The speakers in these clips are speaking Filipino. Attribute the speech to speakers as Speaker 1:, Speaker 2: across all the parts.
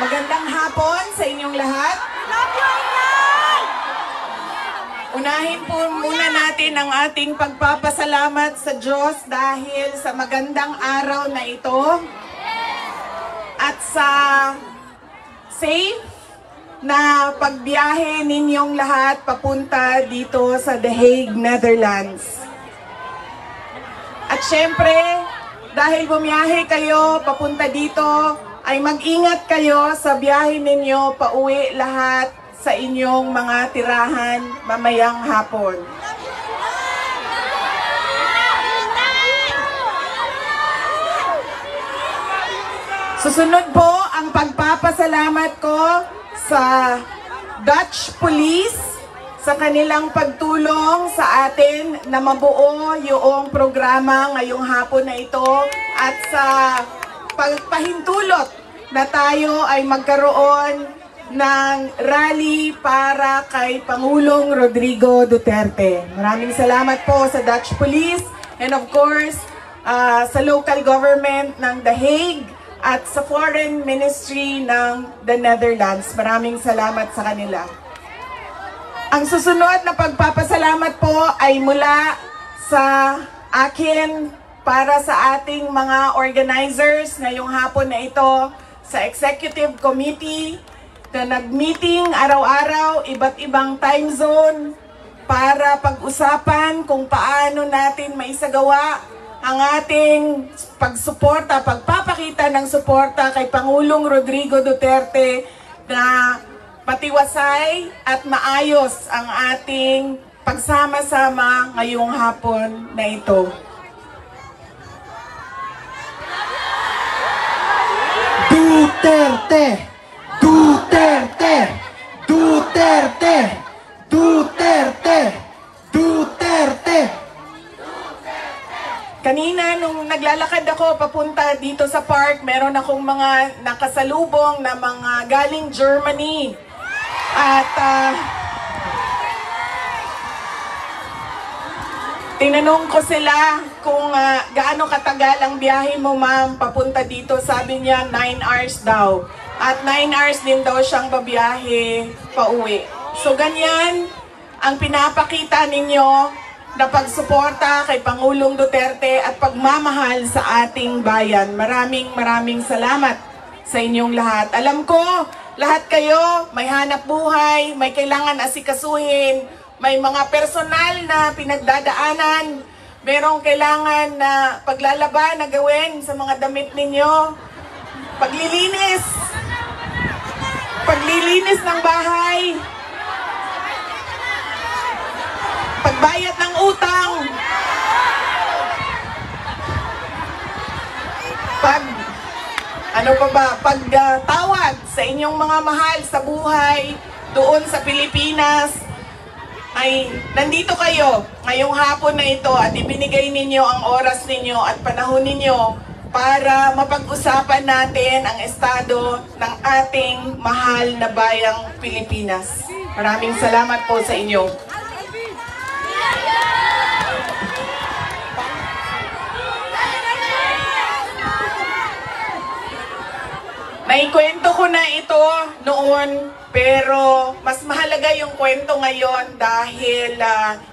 Speaker 1: Magandang hapon sa inyong lahat. Unahin po muna natin ang ating pagpapasalamat sa Diyos dahil sa magandang araw na ito at sa safe na pagbiyahe ninyong lahat papunta dito sa The Hague, Netherlands. At syempre, dahil bumiyahe kayo papunta dito, ay mag-ingat kayo sa biyahe ninyo pauwi lahat sa inyong mga tirahan mamayang hapon. Susunod po ang pagpapasalamat ko sa Dutch Police sa kanilang pagtulong sa atin na mabuo yung programa ngayong hapon na ito at sa pagpahintulot na tayo ay magkaroon ng rally para kay Pangulong Rodrigo Duterte. Maraming salamat po sa Dutch Police and of course sa local government ng The Hague at sa Foreign Ministry ng the Netherlands. Maraming salamat sa kanila. Ang susunod na pagpapasalamat po ay mula sa akin para sa ating mga organizers ngayong hapon na ito sa Executive Committee na nag-meeting araw-araw, iba't ibang time zone para pag-usapan kung paano natin maisagawa ang ating pagsuporta, pagpapakita ng suporta kay Pangulong Rodrigo Duterte na matiwasay at maayos ang ating pagsama-sama ngayong hapon na ito.
Speaker 2: Duterte! Duterte! Duterte! Duterte! Duterte!
Speaker 1: Kanina nung naglalakad ako papunta dito sa park, meron akong mga nakasalubong na mga galing Germany. At tinanong ko sila kung gaano katagal ang biyahe mo, ma'am, papunta dito. Sabi niya 9 hours daw. At 9 hours din daw siyang babiyahe pauwi. So ganyan ang pinapakita ninyo na pagsuporta kay Pangulong Duterte at pagmamahal sa ating bayan. Maraming salamat sa inyong lahat. Alam ko, lahat kayo may hanap buhay, may kailangan asikasuhin, may mga personal na pinagdadaanan, merong kailangan na paglalaban na gawin sa mga damit ninyo, paglilinis ng bahay, pagbayad ng utang, pagtawad sa inyong mga mahal sa buhay doon sa Pilipinas. Ay nandito kayo ngayong hapon na ito at ibinigay ninyo ang oras ninyo at panahon ninyo para mapag-usapan natin ang estado ng ating mahal na bayang Pilipinas. Maraming salamat po sa inyo. Naikwento ko na ito noon, pero mas mahalaga yung kwento ngayon dahil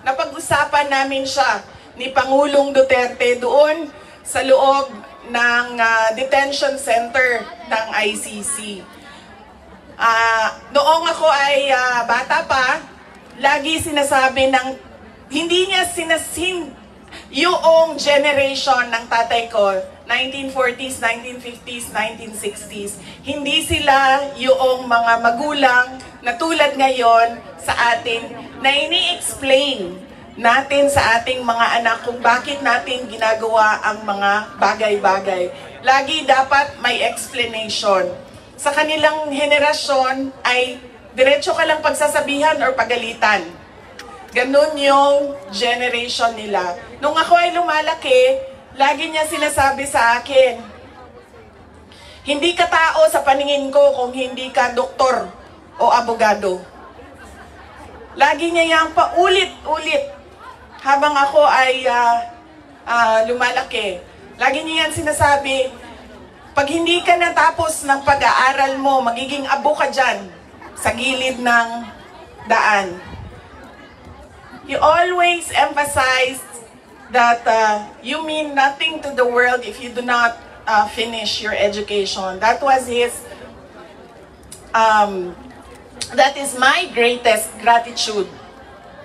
Speaker 1: napag-usapan namin siya ni Pangulong Duterte doon sa loob ng detention center ng ICC. Noong ako ay bata pa, lagi sinasabi ng hindi niya yung generation ng tatay ko, 1940s, 1950s, 1960s, hindi sila yung mga magulang na tulad ngayon sa atin na ini-explain natin sa ating mga anak kung bakit natin ginagawa ang mga bagay-bagay. Lagi dapat may explanation. Sa kanilang henerasyon ay diretso ka lang pagsasabihan or pagalitan. Ganun yung generation nila. Nung ako ay lumalaki, lagi niya sinasabi sa akin, hindi ka tao sa paningin ko kung hindi ka doktor o abogado. Lagi niya yang paulit-ulit habang ako ay lumalaki. Lagi niya yan sinasabi, Pag hindi ka natapos ng pag-aaral mo, magiging abo ka dyan sa gilid ng daan. You always emphasize that you mean nothing to the world if you do not finish your education. That was that is my greatest gratitude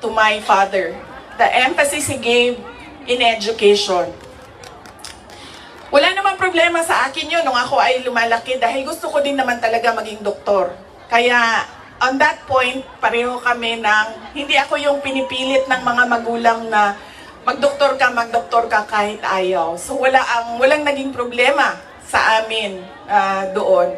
Speaker 1: to my father. The emphasis he gave in education. Wala namang problema sa akin yun nung ako ay lumalaki dahil gusto ko din naman talaga maging doktor. Kaya on that point, pareho kami ng hindi ako yung pinipilit ng mga magulang na magdoktor ka kahit ayaw. So walang naging problema sa amin doon.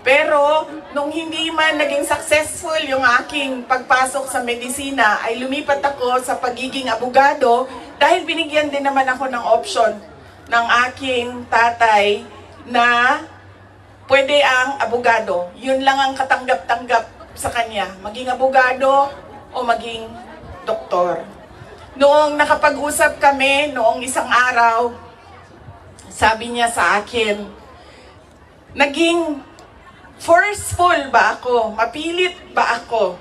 Speaker 1: Pero nung hindi man naging successful yung aking pagpasok sa medisina, ay lumipat ako sa pagiging abogado dahil binigyan din naman ako ng option ng aking tatay na pwede ang abogado. Yun lang ang katanggap-tanggap sa kanya. Maging abogado o maging doktor. Noong nakapag-usap kami, noong isang araw, sabi niya sa akin, naging forceful ba ako? Mapilit ba ako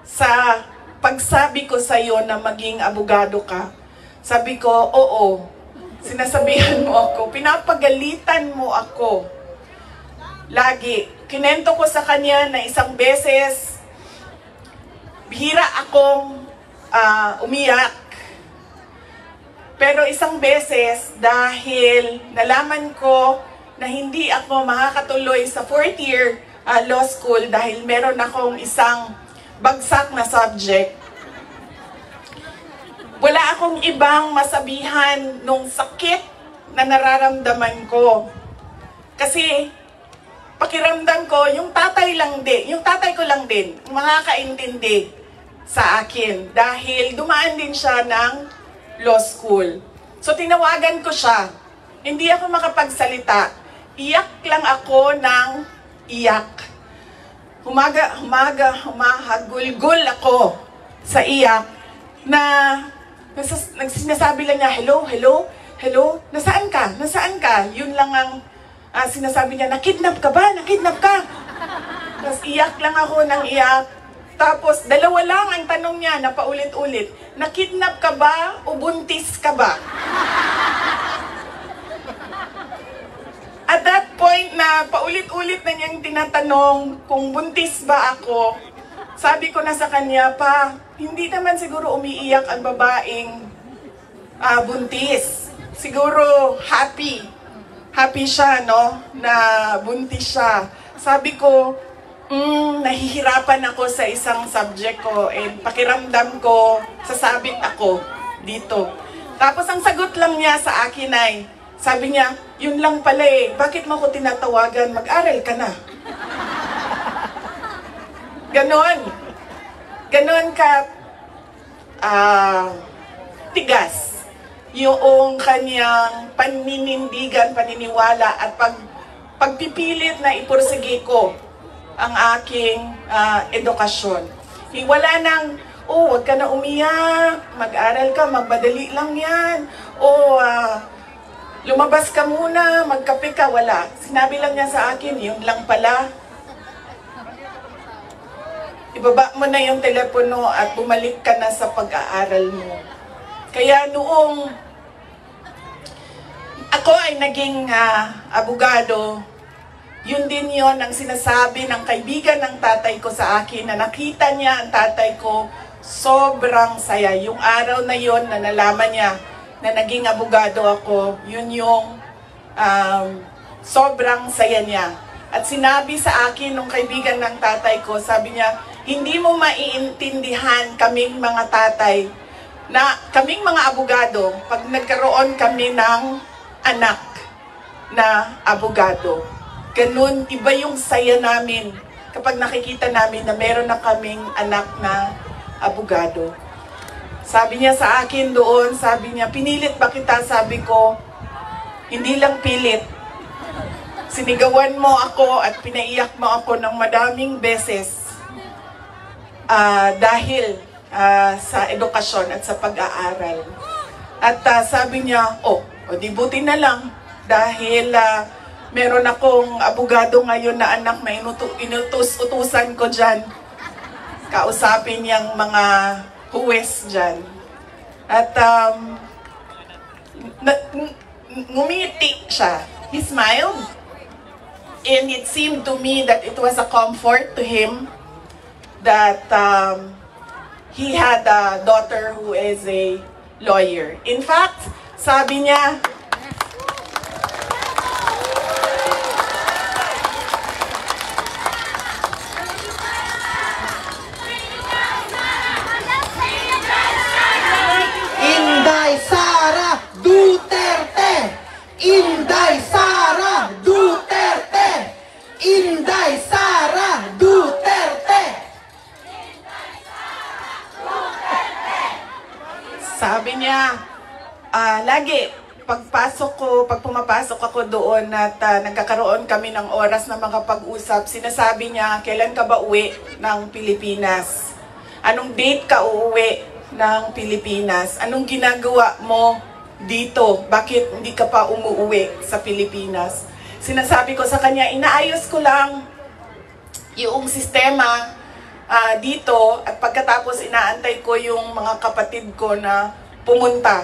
Speaker 1: sa pagsabi ko sa iyo na maging abogado ka? Sabi ko, oo. Sinasabihan mo ako, pinapagalitan mo ako. Lagi. Kinento ko sa kanya na isang beses, bihira akong umiyak. Pero isang beses, dahil nalaman ko na hindi ako makakatuloy sa 4th year law school dahil meron akong isang bagsak na subject, wala akong ibang masabihan nung sakit na nararamdaman ko. Kasi pakiramdam ko, yung tatay ko lang din, makakaintindi sa akin dahil dumaan din siya ng law school. So tinawagan ko siya. Hindi ako makapagsalita. Iyak lang ako ng iyak. Humahagulgul ako sa iyak na sinasabi lang niya, hello, hello, hello, nasaan ka? Nasaan ka? Yun lang ang sinasabi niya, nakidnap ka ba? Nakidnap ka? Tapos iyak lang ako ng iyak. Tapos dalawa lang ang tanong niya na paulit-ulit, nakidnap ka ba o buntis ka ba? At that point na paulit-ulit na niyang tinatanong kung buntis ba ako, sabi ko na sa kanya, pa, hindi naman siguro umiiyak ang babaeng buntis. Siguro happy. Happy siya, no? Na buntis siya. Sabi ko, nahihirapan ako sa isang subject ko and pakiramdam ko, sasabit ako dito. Tapos ang sagot lang niya sa akin ay, sabi niya, yun lang pala eh, bakit mo ko tinatawagan? Mag-aral ka na. Ganon. Ganon ka tigas yung kanyang paniniwala at pagpipilit na ipursige ko ang aking edukasyon. Wala nang, wag ka na umiyak, mag-aral ka, magbadali lang yan, lumabas ka muna, magkape ka, wala. Sinabi lang niya sa akin, yun lang pala. Ibaba mo na yung telepono at bumalik ka na sa pag-aaral mo. Kaya noong ako ay naging abogado, yun din yon ang sinasabi ng kaibigan ng tatay ko sa akin na nakita niya ang tatay ko, sobrang saya. Yung araw na yon na nalaman niya na naging abogado ako, yun yung sobrang saya niya. At sinabi sa akin nung kaibigan ng tatay ko, sabi niya, hindi mo maiintindihan kaming mga tatay, na kaming mga abogado, pag nagkaroon kami ng anak na abogado. Ganun, iba yung saya namin kapag nakikita namin na meron na kaming anak na abogado. Sabi niya sa akin doon, sabi niya, pinilit ba kita? Sabi ko, hindi lang pilit. Sinigawan mo ako at pinaiyak mo ako ng madaming beses dahil sa edukasyon at sa pag-aaral. At sabi niya, di buti na lang dahil meron akong abogado ngayon na anak na inutos-utusan ko dyan. Kausapin niyang mga huwes dyan. At ngumiti siya. He smiled. And it seemed to me that it was a comfort to him that he had a daughter who is a lawyer. In fact, sabi niya,
Speaker 2: Inday Sara Duterte! Inday Sara Duterte! Inday Sara Duterte!
Speaker 1: sabi niya, lagi, pag pumapasok ako doon at nagkakaroon kami ng oras na makapag-usap, sinasabi niya, kailan ka ba uwi ng Pilipinas? Anong date ka uuwi ng Pilipinas? Anong ginagawa mo dito? Bakit hindi ka pa umuwi sa Pilipinas? Sinasabi ko sa kanya, inaayos ko lang yung sistema dito at pagkatapos inaantay ko yung mga kapatid ko na pumunta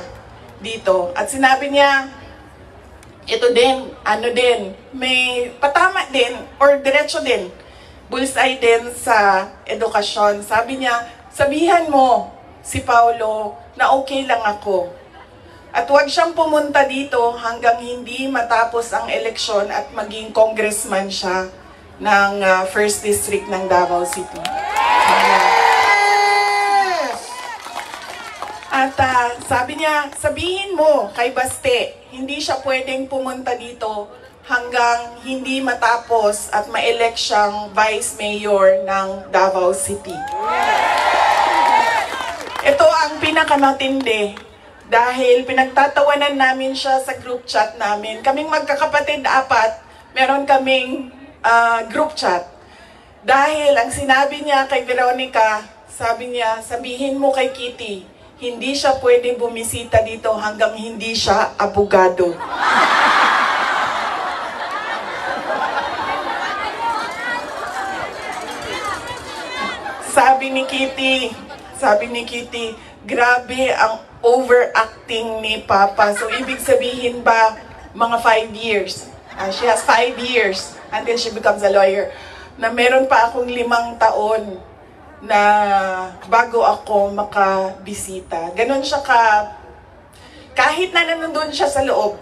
Speaker 1: dito. At sinabi niya, ito din, may patama din or diretso din, bullseye din sa edukasyon. Sabi niya, sabihan mo si Paulo na okay lang ako. At huwag siyang pumunta dito hanggang hindi matapos ang eleksyon at maging congressman siya ng 1st District ng Davao City. At sabi niya, sabihin mo kay Baste, hindi siya pwedeng pumunta dito hanggang hindi matapos at ma-elect siyang Vice Mayor ng Davao City. Ito ang pinakamatindi dahil pinagtatawanan namin siya sa group chat namin. Kaming magkakapatid 4, meron kaming group chat. Dahil ang sinabi niya kay Veronica, sabi niya, sabihin mo kay Kitty, hindi siya pwedeng bumisita dito hanggang hindi siya abogado. Sabi ni Kitty, grabe ang overacting ni Papa. So, ibig sabihin ba, mga 5 years. She has 5 years until she becomes a lawyer. Na meron pa akong 5 taon na bago ako makabisita. Ganon siya kahit na nandun siya sa loob,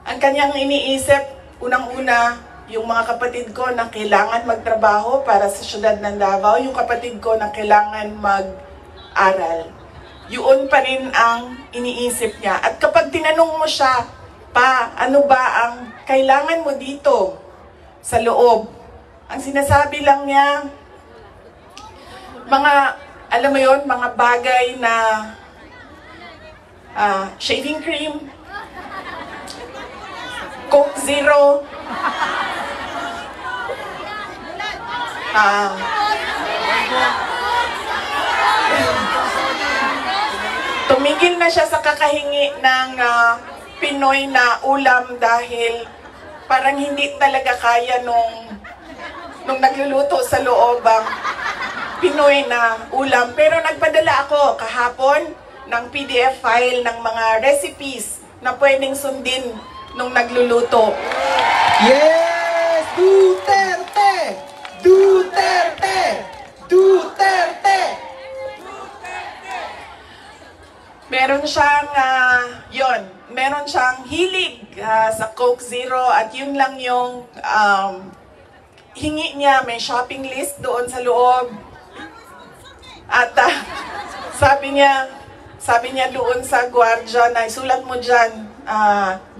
Speaker 1: ang kanyang iniisip, unang-una, yung mga kapatid ko na kailangan magtrabaho para sa syudad ng Davao, yung kapatid ko na kailangan mag-aral. Yun pa rin ang iniisip niya. At kapag tinanong mo siya, pa, ano ba ang kailangan mo dito sa loob? Ang sinasabi lang niya, alam mo yon, mga bagay na shaving cream, Coke Zero, tumigil na siya sa kakahingi ng Pinoy na ulam dahil parang hindi talaga kaya nung nagluluto sa loob ang Pinoy na ulam. Pero nagpadala ako kahapon ng PDF file ng mga recipes na pwedeng sundin nung nagluluto.
Speaker 2: Yes! Duterte! Duterte! Duterte!
Speaker 1: Meron siyang, meron siyang hilig sa Coke Zero at yun lang yung hingi niya. May shopping list doon sa loob. At sabi niya doon sa gwardiya na isulat mo dyan,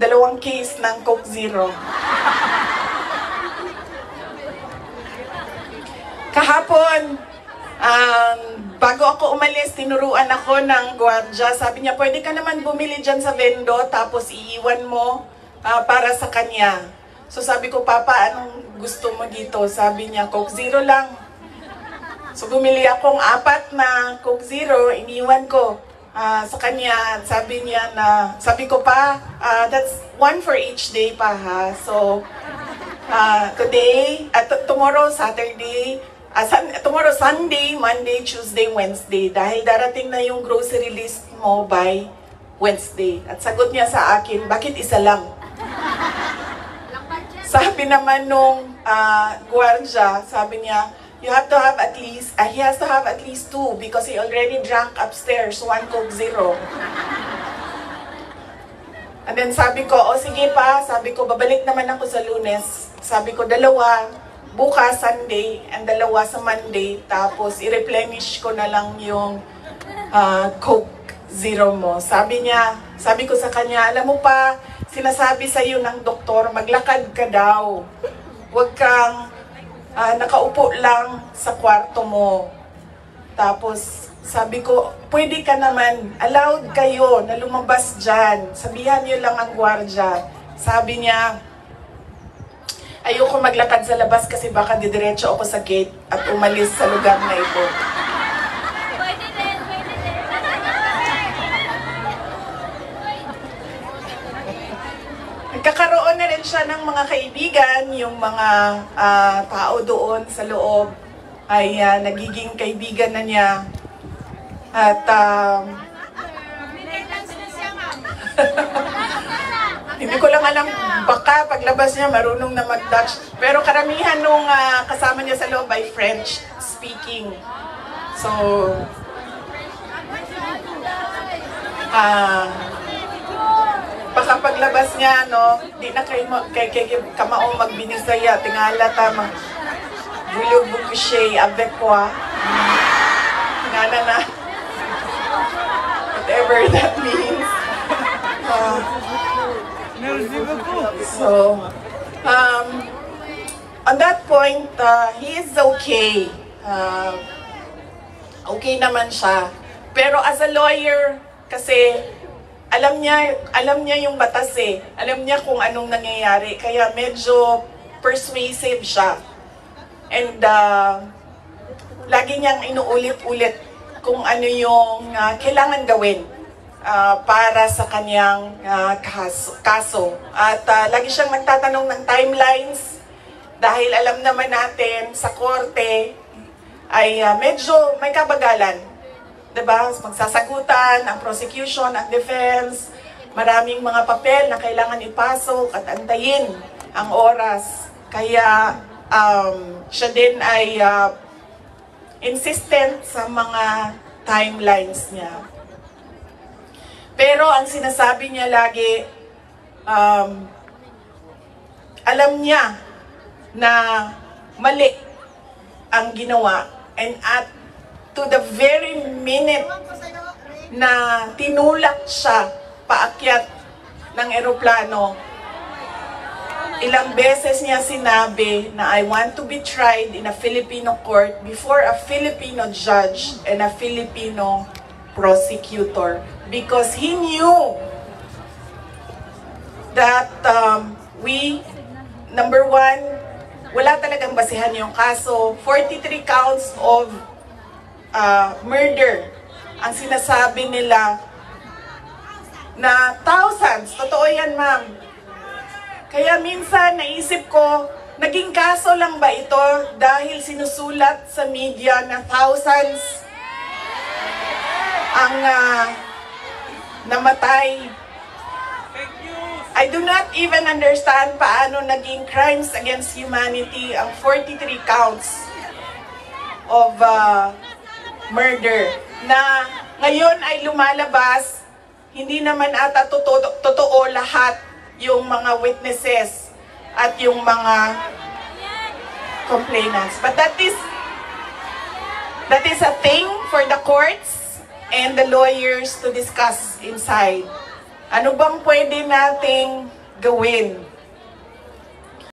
Speaker 1: 2 case ng Coke Zero. Kahapon, bago ako umalis, tinuruan ako ng gwardiya. Sabi niya, pwede ka naman bumili dyan sa vendo, tapos iiwan mo para sa kanya. So sabi ko, Papa, anong gusto mo dito? Sabi niya, Coke Zero lang. So bumili akong 4 na Coke Zero, iniwan ko. sa kanya, sabi ko pa, that's one for each day pa ha. So, tomorrow, Saturday, tomorrow, Sunday, Monday, Tuesday, Wednesday. Dahil darating na yung grocery list mo by Wednesday. At sagot niya sa akin, bakit isa lang? Sabi naman nung gwardiya, sabi niya, he has to have at least 2 because he already drank upstairs, 1 Coke Zero. And then sabi ko, sige pa, sabi ko, babalik naman ako sa Lunes. Sabi ko, 2, bukas Sunday, and 2 sa Monday, tapos i-replenish ko na lang yung Coke Zero mo. Sabi ko sa kanya, alam mo pa, sinasabi sa iyo ng doktor, maglakad ka daw. Huwag kang nakaupo lang sa kwarto mo. Tapos, sabi ko, pwede ka naman, allowed kayo na lumabas dyan. Sabihan niyo lang ang gwardiya. Sabi niya, ayoko maglakad sa labas kasi baka didiretso ako sa gate at umalis sa lugar na ito. Nagkakaroon na rin siya ng mga kaibigan, yung mga tao doon sa loob ay nagiging kaibigan na niya. At hindi ko lang alam, baka paglabas niya marunong na mag-Dutch. Pero karamihan nung kasama niya sa loob ay French speaking. So, baka paglabas niya, no, di na kay kamaong magbinisaya, tingala tama. Bulog bukushay, avec quoi. Tingala na. Whatever that means. So, on that point, he is okay. Okay naman siya. Pero as a lawyer, kasi alam niya yung batas eh. Alam niya kung anong nangyayari. Kaya medyo persuasive siya. And lagi niyang inuulit-ulit kung ano yung kailangan gawin para sa kanyang kaso. At lagi siyang nagtatanong ng timelines dahil alam naman natin sa korte ay medyo may kabagalan. Diba? Magsasagutan ang prosecution, ang defense, maraming mga papel na kailangan ipasok at antayin ang oras. Kaya siya din ay insistent sa mga timelines niya. Pero ang sinasabi niya lagi, alam niya na mali ang ginawa, and at to the very minute na tinulak siya paakyat ng eroplano, ilang beses niya sinabi na I want to be tried in a Filipino court before a Filipino judge and a Filipino prosecutor, because he knew that number one, wala talagang basihan yung kaso. 43 counts of murder ang sinasabi nila na thousands. Totoo yan, ma'am. Kaya minsan naisip ko, naging kaso lang ba ito dahil sinusulat sa media na thousands ang namatay? I do not even understand paano naging crimes against humanity ang 43 counts of murder na ngayon ay lumalabas. Hindi naman ata totoo lahat yung mga witnesses at yung mga complainants. But that is a thing for the courts and the lawyers to discuss inside. Ano bang pwede nating gawin